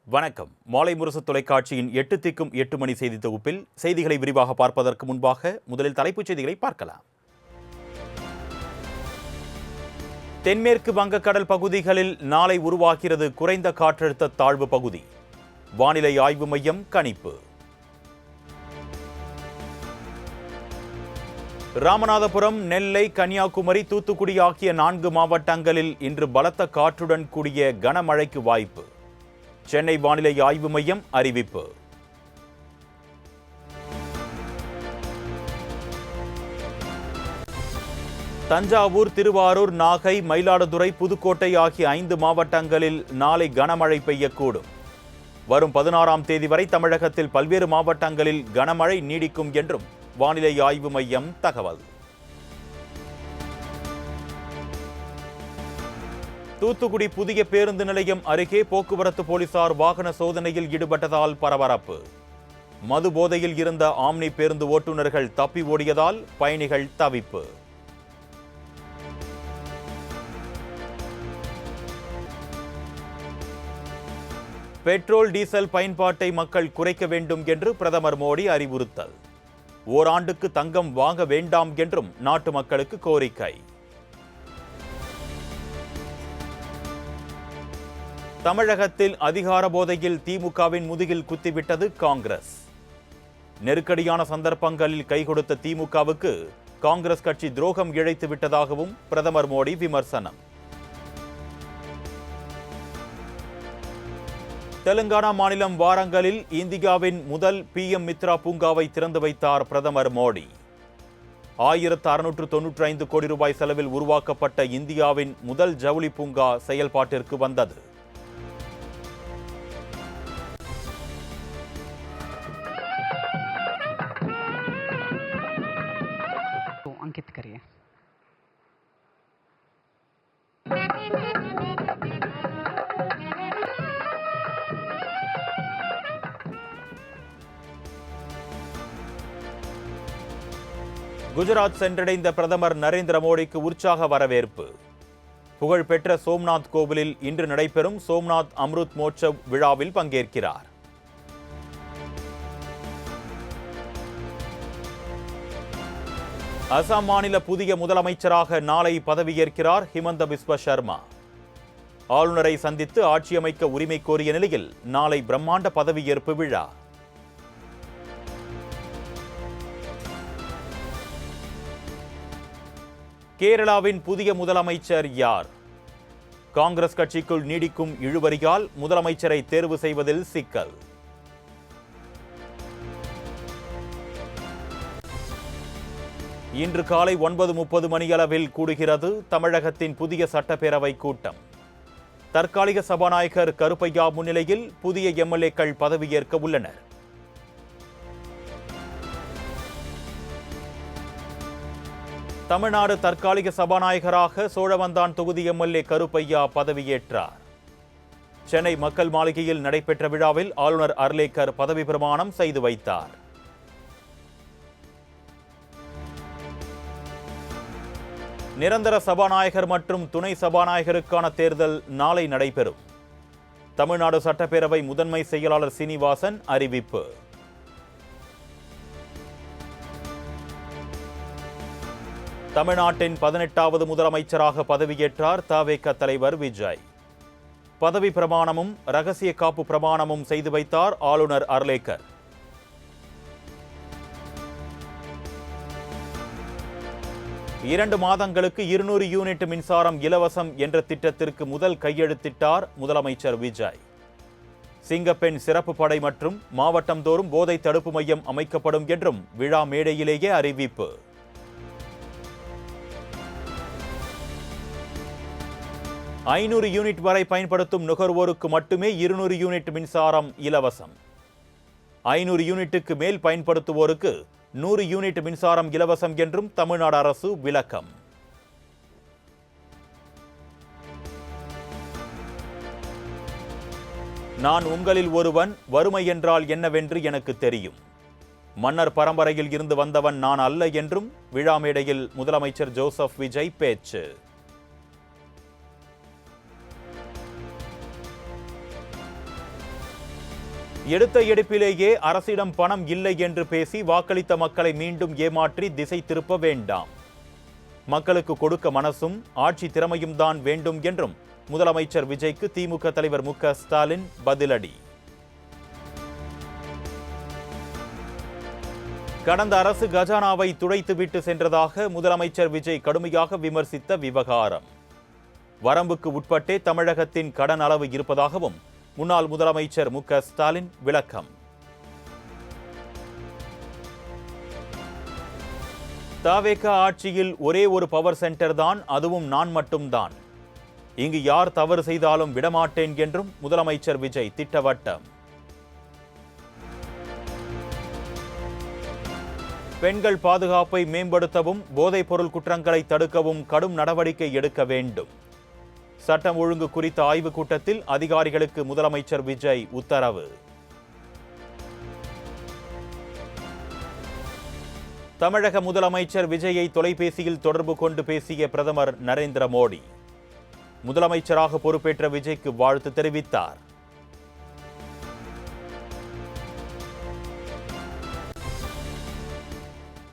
வணக்கம். மாலை முரசு தொலைக்காட்சியின் 8 திக்கும் 8 மணி செய்தி தொகுப்பில் செய்திகளை விரிவாக பார்ப்பதற்கு முன்பாக முதலில் தலைப்புச் செய்திகளை பார்க்கலாம். தென்மேற்கு வங்கக்கடல் பகுதிகளில் நாளை உருவாகிறது குறைந்த காற்றழுத்த தாழ்வு பகுதி. வானிலை ஆய்வு மையம் கணிப்பு. ராமநாதபுரம், நெல்லை, கன்னியாகுமரி, தூத்துக்குடி ஆகிய 4 மாவட்டங்களில் இன்று பலத்த காற்றுடன் கூடிய கனமழைக்கு வாய்ப்பு. சென்னை வானிலை ஆய்வு மையம் அறிவிப்பு. தஞ்சாவூர், திருவாரூர், நாகை, மயிலாடுதுறை, புதுக்கோட்டை ஆகிய 5 மாவட்டங்களில் நாளை கனமழை பெய்யக்கூடும். வரும் 16ஆம் தேதி வரை தமிழகத்தில் பல்வேறு மாவட்டங்களில் கனமழை நீடிக்கும் என்றும் வானிலை ஆய்வு மையம் தகவல். தூத்துக்குடி புதிய பேருந்து நிலையம் அருகே போக்குவரத்து போலீசார் வாகன சோதனையில் ஈடுபட்டதால் பரபரப்பு. மது போதையில் இருந்த ஆம்னி பேருந்து ஓட்டுநர்கள் தப்பி ஓடியதால் பயணிகள் தவிப்பு. பெட்ரோல், டீசல் பயன்பாட்டை மக்கள் குறைக்க வேண்டும் என்று பிரதமர் மோடி அறிவுறுத்தல். ஓராண்டுக்கு தங்கம் வாங்க வேண்டாம் என்றும் நாட்டு மக்களுக்கு கோரிக்கை. தமிழகத்தில் அதிகார போதையில் திமுகவின் முதுகில் குத்திவிட்டது காங்கிரஸ். நெருக்கடியான சந்தர்ப்பங்களில் கை கொடுத்த திமுகவுக்கு காங்கிரஸ் கட்சி துரோகம் இழைத்து விட்டதாகவும் பிரதமர் மோடி விமர்சனம். தெலுங்கானா மாநிலம் வாரங்கலில் இந்தியாவின் முதல் PM மித்ரா பூங்காவை திறந்து வைத்தார் பிரதமர் மோடி. 1695 கோடி ரூபாய் செலவில் உருவாக்கப்பட்ட இந்தியாவின் முதல் ஜவுளி பூங்கா செயல்பாட்டிற்கு வந்தது. अंकित करिए. குஜராத் சென்றடைந்த பிரதமர் நரேந்திர மோடிக்கு உற்சாக வரவேற்பு. புகழ்பெற்ற சோம்நாத் கோவிலில் இன்று நடைபெறும் சோம்நாத் அம்ருத் மோட்சவ் விழாவில் பங்கேற்கிறார். அசாம் மாநில புதிய முதலமைச்சராக நாளை பதவியேற்கிறார் ஹிமந்த பிஸ்வ சர்மா. ஆளுநரை சந்தித்து ஆட்சியமைக்க உரிமை கோரிய நிலையில் நாளை பிரம்மாண்ட பதவியேற்பு விழா. கேரளாவின் புதிய முதலமைச்சர் யார்? காங்கிரஸ் கட்சிக்குள் நீடிக்கும் இழுபறியால் முதலமைச்சரை தேர்வு செய்வதில் சிக்கல். இன்று காலை 9:30 மணியளவில் கூடுகிறது தமிழகத்தின் புதிய சட்டப்பேரவை கூட்டம். தற்காலிக சபாநாயகர் கருப்பையா முன்னிலையில் புதிய MLAக்கள் பதவியேற்க உள்ளனர். தமிழ்நாடு தற்காலிக சபாநாயகராக சோழவந்தான் தொகுதி MLA கருப்பையா பதவியேற்றார். சென்னை மக்கள் மாளிகையில் நடைபெற்ற விழாவில் ஆளுநர் அர்லேக்கர் பதவி பிரமாணம் செய்து வைத்தார். நிரந்தர சபாநாயகர் மற்றும் துணை சபாநாயகருக்கான தேர்தல் நாளை நடைபெறும். தமிழ்நாடு சட்டப்பேரவை முதன்மை செயலாளர் சீனிவாசன் அறிவிப்பு. தமிழ்நாட்டின் 18வது முதலமைச்சராக பதவியேற்றார் தவேக தலைவர் விஜய். பதவி பிரமாணமும் ரகசிய காப்பு பிரமாணமும் செய்து வைத்தார் ஆளுநர் அர்லேக்கர். இரண்டு மாதங்களுக்கு 200 யூனிட் மின்சாரம் இலவசம் என்ற திட்டத்திற்கு முதல் கையெழுத்திட்டார் முதலமைச்சர் விஜய். சிங்கப்பெண் சிறப்பு படை மற்றும் மாவட்டம் தோறும் போதை தடுப்பு மையம் அமைக்கப்படும் என்றும் விழா மேடையிலேயே அறிவிப்பு. ஐநூறு யூனிட் வரை பயன்படுத்தும் நுகர்வோருக்கு மட்டுமே 200 யூனிட் மின்சாரம் இலவசம். 500 யூனிட்டுக்கு மேல் பயன்படுத்துவோருக்கு 100 யூனிட் மின்சாரம் இலவசம் என்றும் தமிழ்நாடு அரசு விளக்கம். நான் உங்களில் ஒருவன், வறுமை என்றால் என்னவென்று எனக்கு தெரியும். மன்னர் பரம்பரையில் இருந்து வந்தவன் நான் அல்ல என்றும் விழா மேடையில் முதலமைச்சர் ஜோசப் விஜய் பேச்சு. எடுத்த எடுப்பிலேயே அரசிடம் பணம் இல்லை என்று பேசி வாக்களித்த மக்களை மீண்டும் ஏமாற்றி திசை திருப்ப வேண்டாம். மக்களுக்கு கொடுக்க மனசும் ஆட்சி திறமையும் தான் வேண்டும் என்றும் முதலமைச்சர் விஜய்க்கு திமுக தலைவர் மு க ஸ்டாலின் பதிலடி. கடந்த அரசு கஜானாவை துடைத்துவிட்டு சென்றதாக முதலமைச்சர் விஜய் கடுமையாக விமர்சித்த விவகாரம். வரம்புக்கு உட்பட்டே தமிழகத்தின் கடன் அளவு இருப்பதாகவும் முன்னாள் முதலமைச்சர் மு க ஸ்டாலின் விளக்கம். தவேக ஆட்சியில் ஒரே ஒரு பவர் சென்டர் தான், அதுவும் நான் மட்டும்தான். இங்கு யார் தவறு செய்தாலும் விடமாட்டேன் என்றும் முதலமைச்சர் விஜய் திட்டவட்டம். பெண்கள் பாதுகாப்பை மேம்படுத்தவும் போதைப் பொருள் குற்றங்களை தடுக்கவும் கடும் நடவடிக்கை எடுக்க வேண்டும். சட்டம் ஒழுங்கு குறித்த ஆய்வுக் கூட்டத்தில் அதிகாரிகளுக்கு முதலமைச்சர் விஜய் உத்தரவு. தமிழக முதலமைச்சர் விஜயை தொலைபேசியில் தொடர்பு கொண்டு பேசிய பிரதமர் நரேந்திர மோடி. முதலமைச்சராக பொறுப்பேற்ற விஜய்க்கு வாழ்த்து தெரிவித்தார்.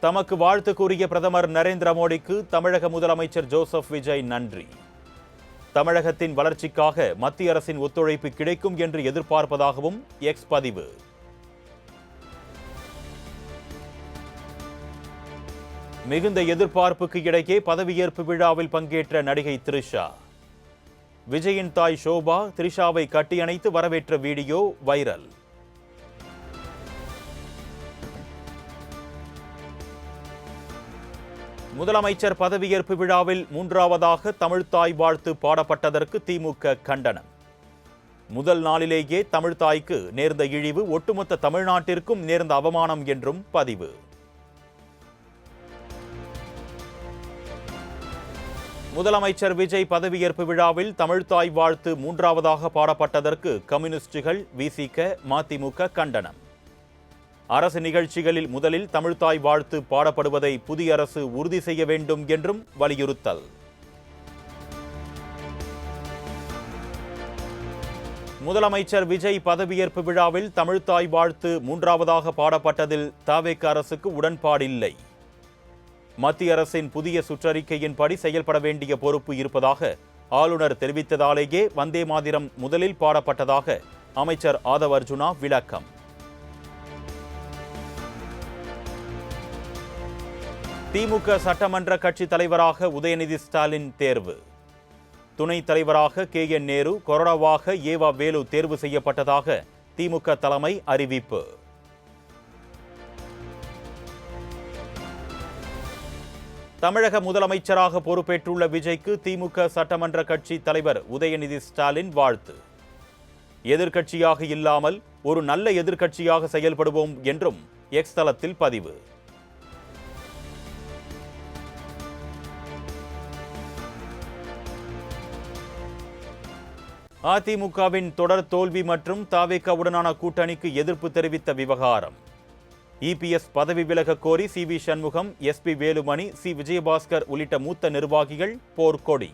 தமக்கு வாழ்த்து கூறிய பிரதமர் நரேந்திர மோடிக்கு தமிழக முதலமைச்சர் ஜோசப் விஜய் நன்றி. தமிழகத்தின் வளர்ச்சிக்காக மத்திய அரசின் ஒத்துழைப்பு கிடைக்கும் என்று எதிர்பார்ப்பதாகவும் எக்ஸ் பதிவு. மிகுந்த எதிர்பார்ப்புக்கு இடையே பதவியேற்பு விழாவில் பங்கேற்ற நடிகை த்ரிஷா. விஜயின் தாய் ஷோபா த்ரிஷாவை கட்டியணைத்து வரவேற்ற வீடியோ வைரல். முதலமைச்சர் பதவியேற்பு விழாவில் மூன்றாவதாக தமிழ்த்தாய் வாழ்த்து பாடப்பட்டதற்கு திமுக கண்டனம். முதல் நாளிலேயே தமிழ்த்தாய்க்கு நேர்ந்த இழிவு ஒட்டுமொத்த தமிழ்நாட்டிற்கும் நேர்ந்த அவமானம் என்றும் பதிவு. முதலமைச்சர் விஜய் பதவியேற்பு விழாவில் தமிழ்த்தாய் வாழ்த்து மூன்றாவதாக பாடப்பட்டதற்கு கம்யூனிஸ்டுகள், விசிக, மதிமுக கண்டனம். அரசு நிகழ்ச்சிகளில் முதலில் தமிழ்த்தாய் வாழ்த்து பாடப்படுவதை புதிய அரசு உறுதி செய்ய வேண்டும் என்றும் வலியுறுத்தல். முதலமைச்சர் விஜய் பதவியேற்பு விழாவில் தமிழ்த்தாய் வாழ்த்து மூன்றாவதாக பாடப்பட்டதில் தவேக அரசுக்கு உடன்பாடில்லை. மத்திய அரசின் புதிய சுற்றறிக்கையின்படி செயல்பட வேண்டிய பொறுப்பு இருப்பதாக ஆளுநர் தெரிவித்ததாலேயே வந்தே மாதிரம் முதலில் பாடப்பட்டதாக அமைச்சர் ஆதவ் அர்ஜுனா விளக்கம். திமுக சட்டமன்ற கட்சி தலைவராக உதயநிதி ஸ்டாலின் தேர்வு. துணைத் தலைவராக KN நேரு, கொறடாவாக ஏவா வேலு தேர்வு செய்யப்பட்டதாக திமுக தலைமை அறிவிப்பு. தமிழக முதலமைச்சராக பொறுப்பேற்றுள்ள விஜய்க்கு திமுக சட்டமன்ற கட்சி தலைவர் உதயநிதி ஸ்டாலின் வாழ்த்து. எதிர்க்கட்சியாக இல்லாமல் ஒரு நல்ல எதிர்க்கட்சியாக செயல்படுவோம் என்றும் எக்ஸ் தளத்தில் பதிவு. அதிமுகவின் தொடர் தோல்வி மற்றும் தவேகவுடனான கூட்டணிக்கு எதிர்ப்பு தெரிவித்த விவகாரம். EPS பதவி விலக கோரி CV Shanmugam, SP Velumani, C Vijayabaskar உள்ளிட்ட மூத்த நிர்வாகிகள் போர்க்கொடி.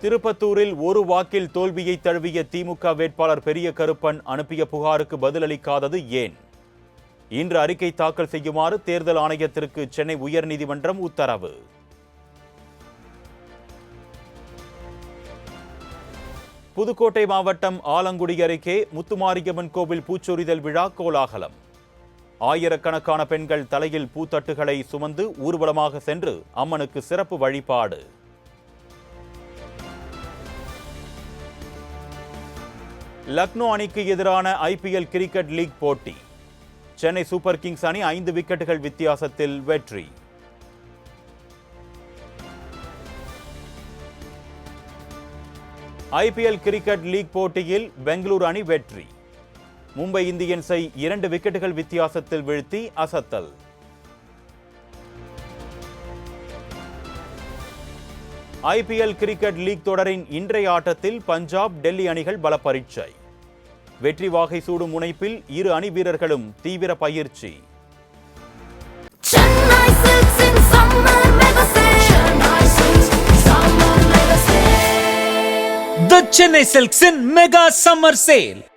திருப்பத்தூரில் ஒரு வாக்கில் தோல்வியை தழுவிய திமுக வேட்பாளர் பெரிய கருப்பன் அனுப்பிய புகாருக்கு பதிலளிக்காதது ஏன்? இன்று அறிக்கை தாக்கல் செய்யுமாறு தேர்தல் ஆணையத்திற்கு சென்னை உயர்நீதிமன்றம் உத்தரவு. புதுக்கோட்டை மாவட்டம் ஆலங்குடி அருகே முத்துமாரியம்மன் கோவில் பூச்சொரிதல் விழா கோலாகலம். ஆயிரக்கணக்கான பெண்கள் தலையில் பூத்தட்டுகளை சுமந்து ஊர்வலமாக சென்று அம்மனுக்கு சிறப்பு வழிபாடு. லக்னோ அணிக்கு எதிரான IPL கிரிக்கெட் லீக் போட்டி. சென்னை சூப்பர் கிங்ஸ் அணி 5 விக்கெட்டுகள் வித்தியாசத்தில் வெற்றி. IPL கிரிக்கெட் லீக் போட்டியில் பெங்களூரு அணி வெற்றி. மும்பை இந்தியன்ஸை 2 விக்கெட்டுகள் வித்தியாசத்தில் வீழ்த்தி அசத்தல். IPL கிரிக்கெட் லீக் தொடரின் இன்றைய ஆட்டத்தில் பஞ்சாப், டெல்லி அணிகள் பல பரீட்சை. வெற்றி வாகை சூடும் முனைப்பில் இரு அணி வீரர்களும் தீவிர பயிற்சி. Chennai Silks in summer, mega sale. Chennai Silks, summer. The Chennai Silks in Mega Summer Sale.